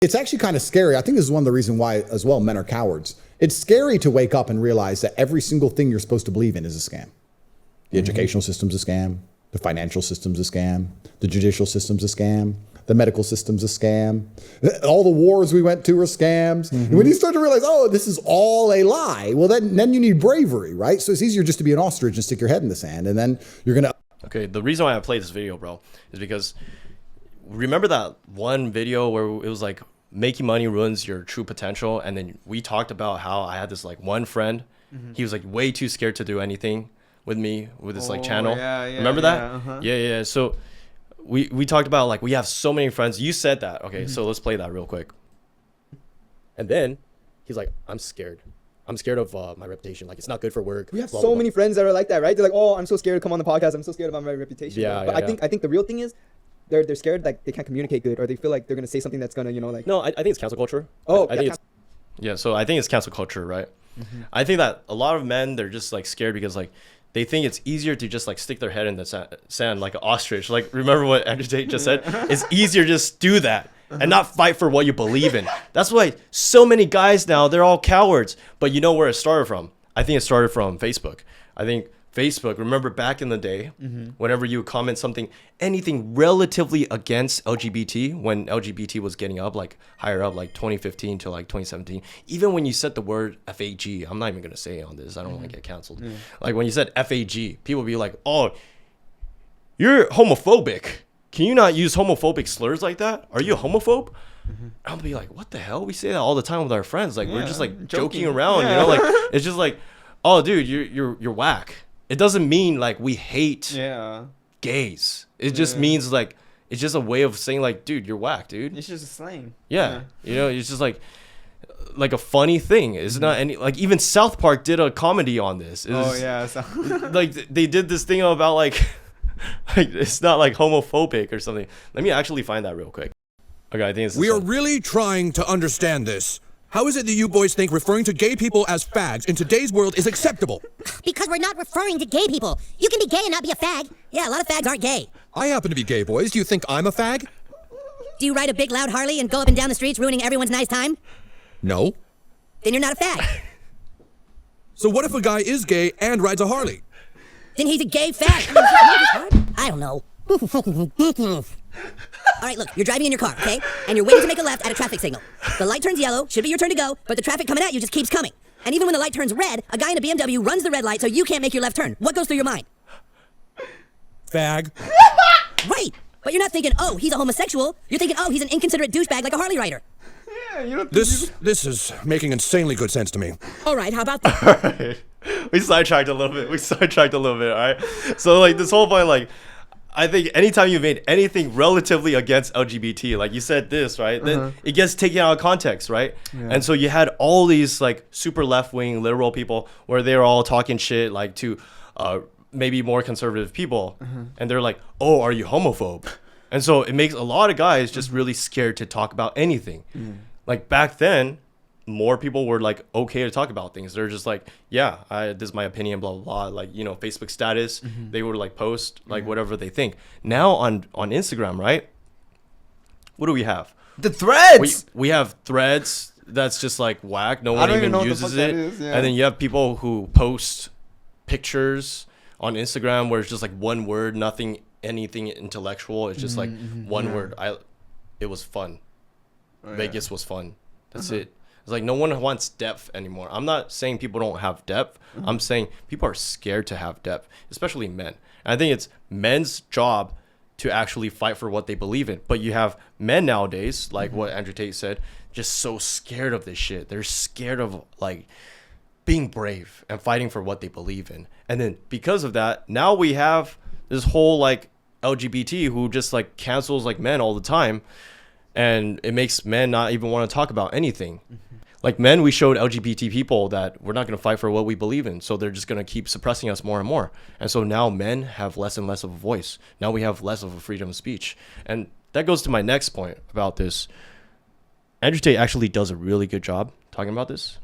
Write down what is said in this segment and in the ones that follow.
It's actually kind of scary. I think this is one of the reasons why, as well, men are cowards. It's scary to wake up and realize that every single thing you're supposed to believe in is a scam. The educational system's a scam. The financial system's a scam. The judicial system's a scam. The medical system's a scam. All the wars we went to are scams. And when you start to realize, oh, this is all a lie, well, then you need bravery, right? So it's easier just to be an ostrich and stick your head in the sand, and then you're going to... Okay, the reason why I played this video, bro, is because remember that one video where it was like, making money ruins your true potential, and then we talked about how I had this like one friend, he was like way too scared to do anything with me with this like channel. Remember that? Yeah. So we talked about like we have so many friends. You said that. Okay, so let's play that real quick. And then he's like, I'm scared of my reputation. Like, it's not good for work. We have so many friends that are like that, right? They're like, oh, I'm so scared to come on the podcast. I'm so scared about my reputation. But I think the real thing is they're scared, like they can't communicate good, or they feel like they're gonna say something that's gonna, like. No, I think it's cancel culture. Oh, I think it's so I think it's cancel culture, right? I think that a lot of men, they're just like scared because like they think it's easier to just like stick their head in the sand like an ostrich. Like, remember what Andrew Tate just said? It's easier to just do that and not fight for what you believe in. That's why so many guys now, they're all cowards. But you know where it started from? I think it started from Facebook. I think Facebook, remember back in the day, whenever you comment something, anything relatively against LGBT, when LGBT was getting up, like higher up, like 2015 to like 2017, even when you said the word FAG, I'm not even going to say it on this, I don't want to get canceled. Like when you said FAG, people would be like, oh, you're homophobic. Can you not use homophobic slurs like that? Are you a homophobe? I'll be like, what the hell? We say that all the time with our friends. Like, we're just like joking around, you know? Like, it's just like, oh, dude, you're whack. It doesn't mean like we hate gays. It just means like it's just a way of saying like, dude, you're whack, dude. It's just a slang. Yeah. You know, it's just like a funny thing. It's not any, like, even South Park did a comedy on this. Like they did this thing about like it's not like homophobic or something. Let me actually find that real quick. Okay, I think it's we are really trying to understand this. How is it that you boys think referring to gay people as fags in today's world is acceptable? Because we're not referring to gay people. You can be gay and not be a fag. Yeah, a lot of fags aren't gay. I happen to be gay, boys. Do you think I'm a fag? Do you ride a big loud Harley and go up and down the streets ruining everyone's nice time? No. Then you're not a fag. So what if a guy is gay and rides a Harley? Then he's a gay fag. I don't know. All right, look, you're driving in your car, okay? And you're waiting to make a left at a traffic signal. The light turns yellow, should be your turn to go, but the traffic coming at you just keeps coming. And even when the light turns red, a guy in a BMW runs the red light so you can't make your left turn. What goes through your mind? Fag. Right, but you're not thinking, oh, he's a homosexual. You're thinking, oh, he's an inconsiderate douchebag like a Harley rider. Yeah, you don't. This is making insanely good sense to me. All right, how about that? All right. We sidetracked a little bit. All right. So like this whole point, like, I think anytime you made anything relatively against LGBT, like you said this, right, then it gets taken out of context, right? And so you had all these like super left-wing liberal people where they're all talking shit like to maybe more conservative people, and they're like, oh, are you homophobe? And so it makes a lot of guys just really scared to talk about anything. Like back then, more people were like okay to talk about things. They're just like, yeah, this is my opinion, blah blah blah. Like, you know, Facebook status, they would like post like whatever they think. Now on Instagram, right? What do we have? The threads. We have threads that's just like whack. No one even uses it. And then you have people who post pictures on Instagram where it's just like one word, anything intellectual. It's just like one word. It was fun. Vegas was fun. That's it. It's like no one wants depth anymore. I'm not saying people don't have depth. I'm saying people are scared to have depth, especially men. And I think it's men's job to actually fight for what they believe in. But you have men nowadays, like what Andrew Tate said, just so scared of this shit. They're scared of like being brave and fighting for what they believe in. And then because of that, now we have this whole like LGBT who just like cancels like men all the time. And it makes men not even want to talk about anything. Like men, we showed LGBT people that we're not going to fight for what we believe in. So they're just going to keep suppressing us more and more. And so now men have less and less of a voice. Now we have less of a freedom of speech. And that goes to my next point about this. Andrew Tate actually does a really good job talking about this.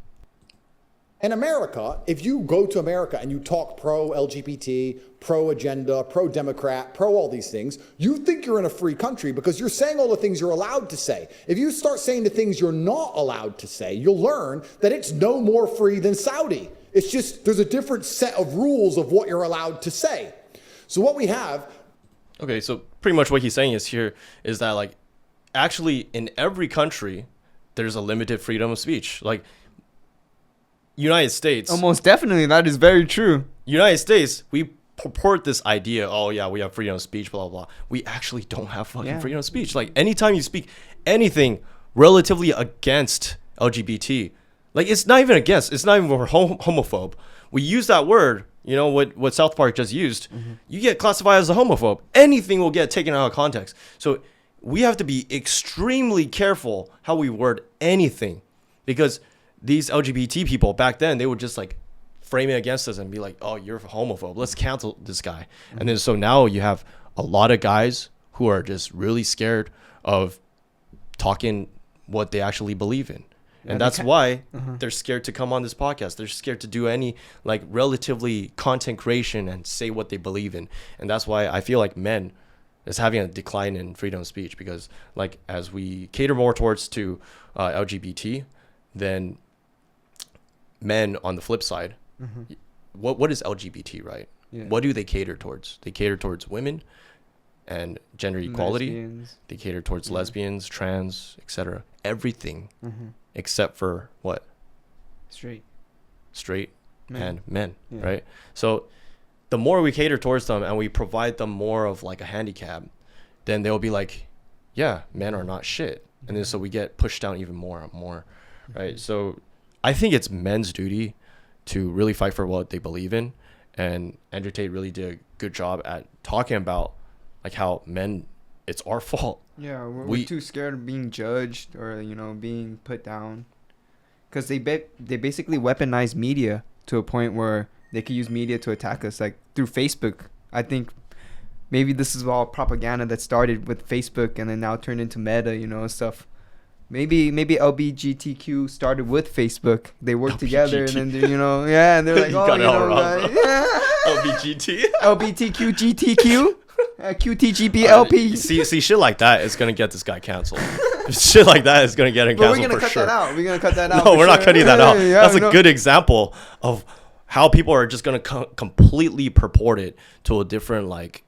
In America, if you go to America and you talk pro-LGBT, pro-agenda, pro-democrat, pro all these things, you think you're in a free country because you're saying all the things you're allowed to say. If you start saying the things you're not allowed to say, you'll learn that it's no more free than Saudi. It's just there's a different set of rules of what you're allowed to say. So what we have... Okay, so pretty much what he's saying is that, like, actually in every country, there's a limited freedom of speech. Like, United States. Almost definitely, that is very true. United States, we purport this idea, oh yeah, we have freedom of speech, blah, blah, blah. We actually don't have fucking freedom of speech. Like, anytime you speak anything relatively against LGBT, like, it's not even against, it's not even homophobe. We use that word, you know, what South Park just used. You get classified as a homophobe. Anything will get taken out of context. So we have to be extremely careful how we word anything, because these LGBT people back then, they would just like frame it against us and be like, oh, you're a homophobe, let's cancel this guy. And then so now you have a lot of guys who are just really scared of talking what they actually believe in. And that's why they're scared to come on this podcast. They're scared to do any like relatively content creation and say what they believe in. And that's why I feel like men is having a decline in freedom of speech, because like as we cater more towards to LGBT, then men on the flip side, what is LGBT, right? What do they cater towards? They cater towards women and gender equality. Lesbians. They cater towards lesbians, trans, etc. Everything except for what? Straight and men, right? So the more we cater towards them and we provide them more of like a handicap, then they'll be like, yeah, men are not shit. And then so we get pushed down even more and more, right? So I think it's men's duty to really fight for what they believe in. And Andrew Tate really did a good job at talking about like how men, it's our fault. Yeah, we're too scared of being judged or, you know, being put down. Because they basically weaponize media to a point where they could use media to attack us, like through Facebook. I think maybe this is all propaganda that started with Facebook and then now turned into Meta, you know, stuff. Maybe LGBTQ started with Facebook. They worked together and then, you know, and they're like, oh, you know, LGBTQ, GTQ, QTGBLP. See, shit like that is going to get this guy canceled. Shit like that is going to get him canceled for sure. We're going to cut that out. No, we're not cutting that out. That's a good example of how people are just going to completely purport it to a different, like,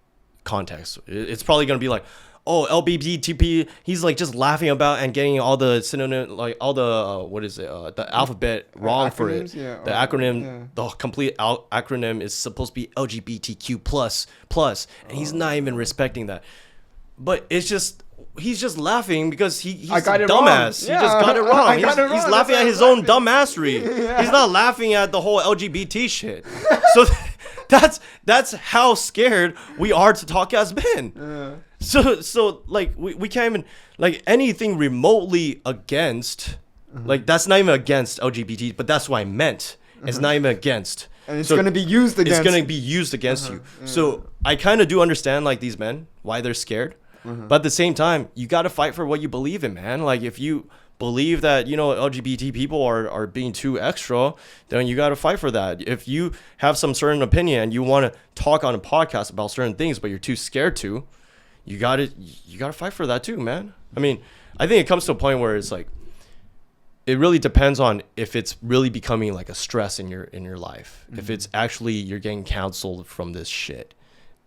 context. It's probably going to be like, oh, LGBTP, he's like just laughing about and getting all the synonym, like all the the alphabet wrong for it. Yeah, the acronym, the complete acronym is supposed to be LGBTQ plus, and he's not even respecting that. But it's just he's just laughing because he's a dumbass. He just got it wrong. He's laughing at his own dumbassery. He's not laughing at the whole LGBT shit. So that's how scared we are to talk as men. So like we can't even like anything remotely against like that's not even against LGBT, but that's what I meant. It's not even against. And it's gonna be used against. It's gonna be used against you. So I kind of do understand like these men why they're scared, but at the same time you got to fight for what you believe in, man. Like if you believe that, you know, LGBT people are being too extra, then you got to fight for that. If you have some certain opinion and you want to talk on a podcast about certain things, but you're too scared to, you got to fight for that too, man. I mean, I think it comes to a point where it's like, it really depends on if it's really becoming like a stress in your life. If it's actually you're getting counseled from this shit,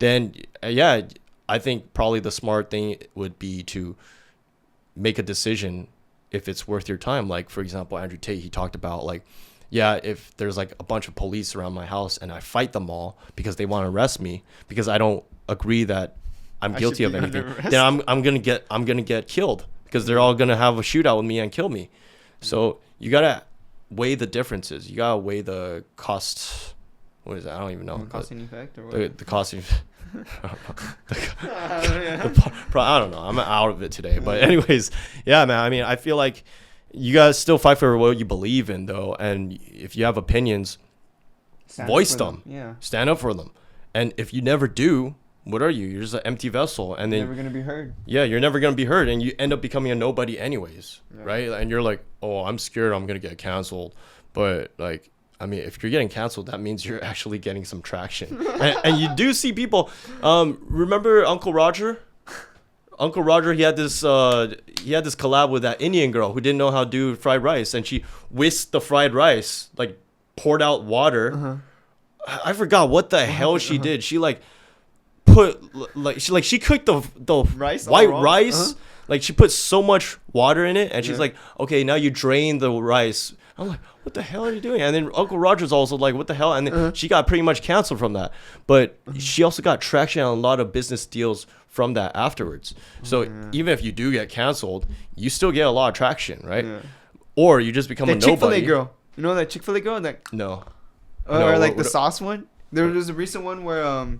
then yeah, I think probably the smart thing would be to make a decision if it's worth your time. Like, for example, Andrew Tate, he talked about like, yeah, if there's like a bunch of police around my house and I fight them all because they want to arrest me because I don't agree that I'm guilty of anything, then I'm gonna get killed because they're all gonna have a shootout with me and kill me. So you gotta weigh the differences. You gotta weigh the cost. What is that? I don't even know. Cost and effect or what? The cost and I don't know. I'm out of it today. But anyways, yeah, man. I mean, I feel like you guys still fight for what you believe in, though. And if you have opinions, voice them. Yeah. Stand up for them. And if you never do, what are you? You're just an empty vessel. And then you're never gonna be heard. Yeah, you're never gonna be heard, and you end up becoming a nobody anyways, right? And you're like, oh, I'm scared I'm gonna get canceled, but like I mean, if you're getting canceled, that means you're actually getting some traction. And you do see people. Remember Uncle Roger? Uncle Roger, he had this collab with that Indian girl who didn't know how to do fried rice, and she whisked the fried rice, like poured out water. I forgot what the hell she did. She like put she cooked the rice, white rice. Like she put so much water in it, and she's like, okay, now you drain the rice. I'm like, what the hell are you doing? And then Uncle Roger's also like, what the hell? And then she got pretty much canceled from that. But she also got traction on a lot of business deals from that afterwards. So even if you do get canceled, you still get a lot of traction, right? Or you just become a nobody. Chick-fil-A girl. You know that Chick-fil-A girl? No. Or like the sauce one? There was a recent one where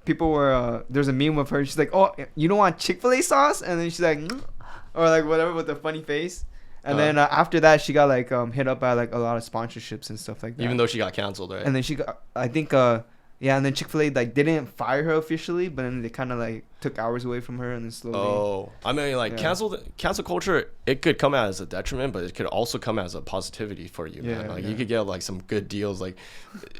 people were there's a meme of her. She's like, oh, you don't want Chick-fil-A sauce? And then she's like, or like whatever with a funny face. And then after that, she got like hit up by like a lot of sponsorships and stuff like that. Even though she got canceled, right? And then she got, I think, and then Chick-fil-A like didn't fire her officially, but then they kind of like took hours away from her and then slowly. Oh, I mean, like cancel culture, it could come out as a detriment, but it could also come as a positivity for you, man. Like you could get like some good deals, like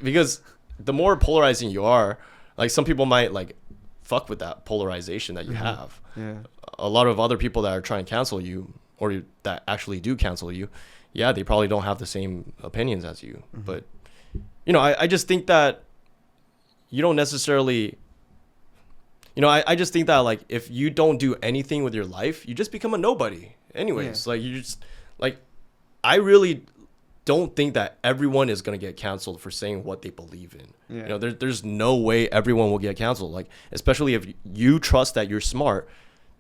because the more polarizing you are, like some people might like fuck with that polarization that you have. Yeah. A lot of other people that are trying to cancel you, or that actually do cancel you, they probably don't have the same opinions as you. But, you know, I just think that you don't necessarily, you know, I just think that, like, if you don't do anything with your life, you just become a nobody. Anyways, like, you just, like, I really don't think that everyone is going to get canceled for saying what they believe in. You know, there's no way everyone will get canceled. Like, especially if you trust that you're smart,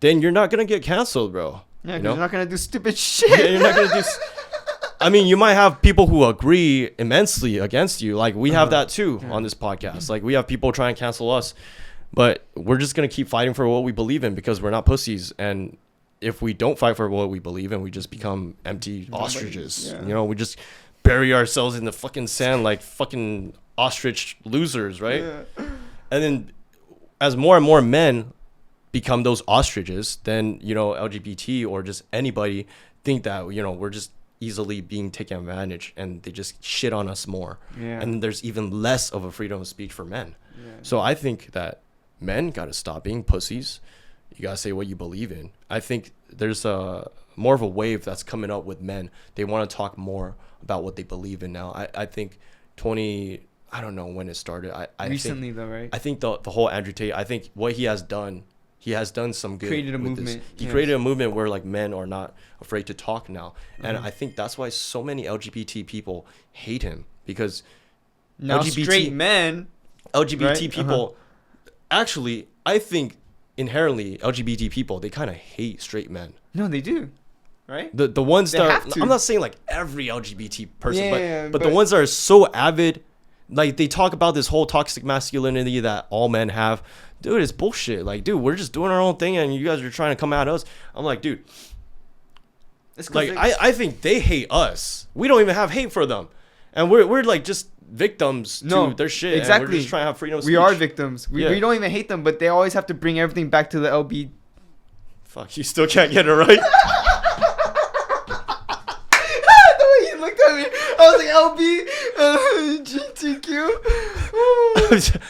then you're not going to get canceled, bro. Yeah, because you're not going to do stupid shit. Yeah, you're not going to do... I mean, you might have people who agree immensely against you. Like, we have that too on this podcast. Like, we have people trying to cancel us. But we're just going to keep fighting for what we believe in because we're not pussies. And if we don't fight for what we believe in, we just become empty ostriches. Yeah. You know, we just bury ourselves in the fucking sand like fucking ostrich losers, right? Yeah. And then as more and more men become those ostriches, then, you know, LGBT or just anybody think that, you know, we're just easily being taken advantage and they just shit on us more. Yeah. And there's even less of a freedom of speech for men. Yeah. So I think that men got to stop being pussies. You got to say what you believe in. I think there's more of a wave that's coming up with men. They want to talk more about what they believe in now. I think I don't know when it started. Recently, though, right? I think the whole Andrew Tate, I think what he has done some good. Created a movement. He created a movement where like men are not afraid to talk now. And I think that's why so many LGBT people hate him, because now straight men, LGBT people, actually, I think inherently LGBT people, they kind of hate straight men. No, they do. Right? The ones that I'm not saying like every LGBT person, but the ones that are so avid, like they talk about this whole toxic masculinity that all men have. Dude, it's bullshit. Like, dude, we're just doing our own thing and you guys are trying to come at us. I'm like, dude, like I think they hate us. We don't even have hate for them. And we're like just victims to their shit. Exactly. And we're just trying to have freedom of speech. We are victims. We don't even hate them, but they always have to bring everything back to the LB. Fuck, you still can't get it right. I was like, LB, GTQ.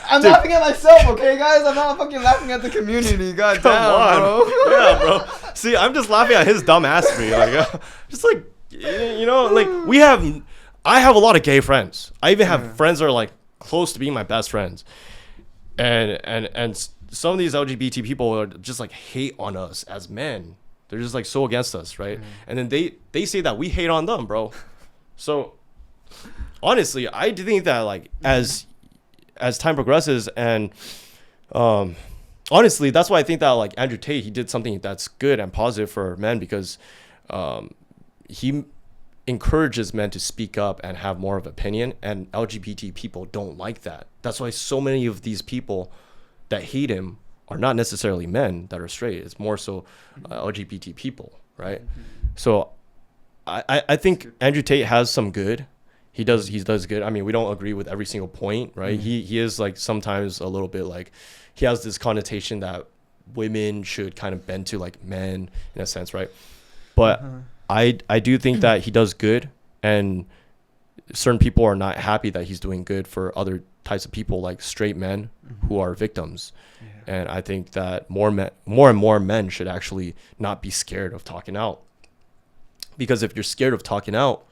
I'm laughing at myself, okay, guys? I'm not fucking laughing at the community. God damn, bro. Yeah, bro. See, I'm just laughing at his dumb assery. Like, just like, you know, like I have a lot of gay friends. I even have friends that are like close to being my best friends. And some of these LGBT people are just like hate on us as men. They're just like so against us, right? And then they say that we hate on them, bro. So honestly, I do think that like as time progresses, and honestly, that's why I think that like Andrew Tate, he did something that's good and positive for men, because he encourages men to speak up and have more of an opinion, and LGBT people don't like that. That's why so many of these people that hate him are not necessarily men that are straight. It's more so LGBT people, right? So I think Andrew Tate has some good. He does good. I mean, we don't agree with every single point, right? He is like sometimes a little bit like, he has this connotation that women should kind of bend to like men in a sense, right? But I do think that he does good, and certain people are not happy that he's doing good for other types of people, like straight men who are victims. And I think that more and more men should actually not be scared of talking out, because if you're scared of talking out,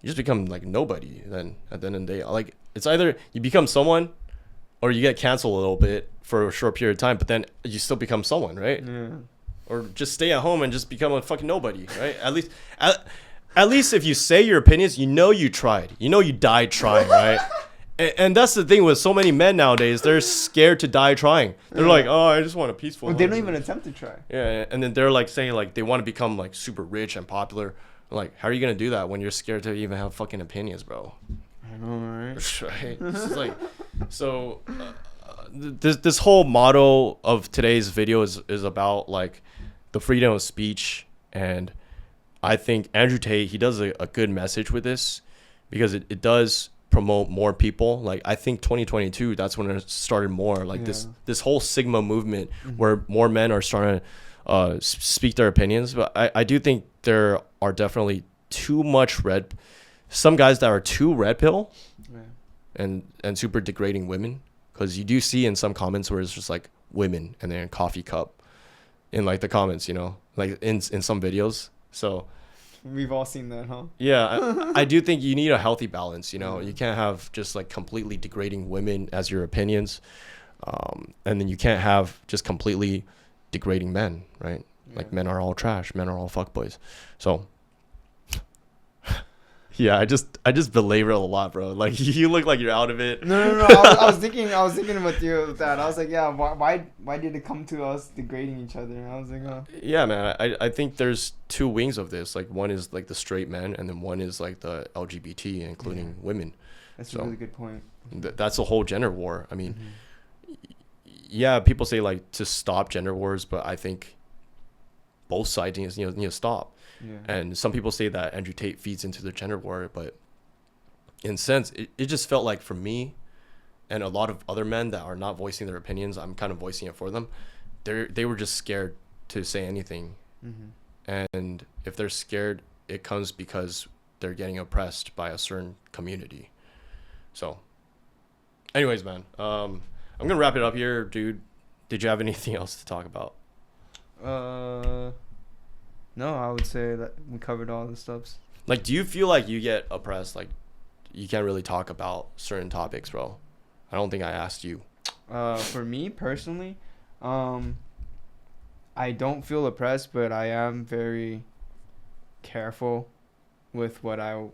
you just become like nobody. Then at the end of the day, like, it's either you become someone or you get canceled a little bit for a short period of time, but then you still become someone, right? Yeah. Or just stay at home and just become a fucking nobody, right? At least if you say your opinions, you tried. You died trying, right? And that's the thing with so many men nowadays. They're scared to die trying. They're like, oh, I just want a peaceful. Well, they don't even attempt to try. Yeah, and then they're like saying like they want to become like super rich and popular. Like, how are you gonna do that when you're scared to even have fucking opinions, bro? I know, right? Right. It's like, so this whole motto of today's video is about like the freedom of speech, and I think Andrew Tate, he does a good message with this, because it does promote more people. Like, I think 2022, that's when it started more like this whole Sigma movement, where more men are starting to speak their opinions. But I do think there are definitely some guys that are too red pill and super degrading women, because you do see in some comments where it's just like women and they're in coffee cup in like the comments, like in some videos. So we've all seen that, huh? Yeah, I do think you need a healthy balance. You can't have just like completely degrading women as your opinions, and then you can't have just completely degrading men, right? Like, men are all trash, men are all fuckboys. So yeah, I just belabor it a lot, bro. Like, you look like you're out of it. No. I was thinking with you with that. I was like, yeah, why did it come to us degrading each other? And I was like, oh. Yeah, man. I think there's two wings of this. Like, one is like the straight men, and then one is like the LGBT, including women. That's a really good point. That's a whole gender war. I mean, yeah, people say like to stop gender wars, but I think both sides need to stop. Yeah. And some people say that Andrew Tate feeds into the gender war, but in a sense, it just felt like, for me and a lot of other men that are not voicing their opinions, I'm kind of voicing it for them. They were just scared to say anything. And if they're scared, it comes because they're getting oppressed by a certain community. So anyways, man, I'm gonna wrap it up here, dude. Did you have anything else to talk about? No, I would say that we covered all the stuff. Like, do you feel like you get oppressed? Like, you can't really talk about certain topics, bro? I don't think I asked you. For me personally, I don't feel oppressed, but I am very careful with what I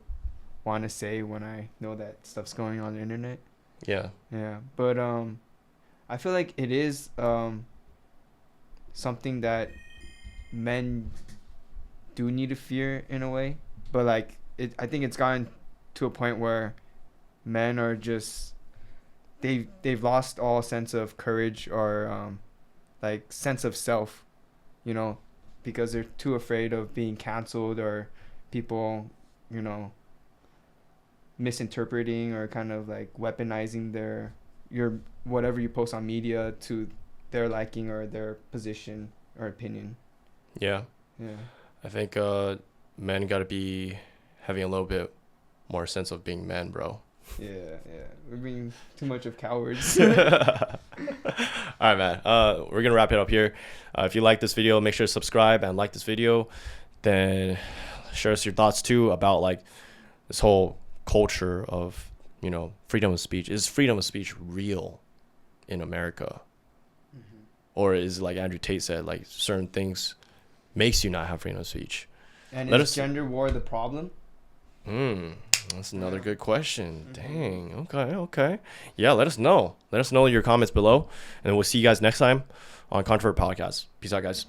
want to say when I know that stuff's going on the internet. Yeah. Yeah, but I feel like it is something that men do need to fear in a way, but like I think it's gotten to a point where men are just they've lost all sense of courage or like sense of self, because they're too afraid of being canceled or people misinterpreting or kind of like weaponizing your whatever you post on media to their liking or their position or opinion. Yeah. I think men got to be having a little bit more sense of being men, bro. Yeah. We're being too much of cowards. All right, man. We're going to wrap it up here. If you like this video, make sure to subscribe and like this video. Then share us your thoughts, too, about, like, this whole culture of, freedom of speech. Is freedom of speech real in America? Or is, like Andrew Tate said, like, certain things makes you not have freedom of speech? And is gender war the problem? That's another good question. Dang. Okay. Yeah, let us know. Let us know your comments below. And we'll see you guys next time on Controvert Podcast. Peace out, guys.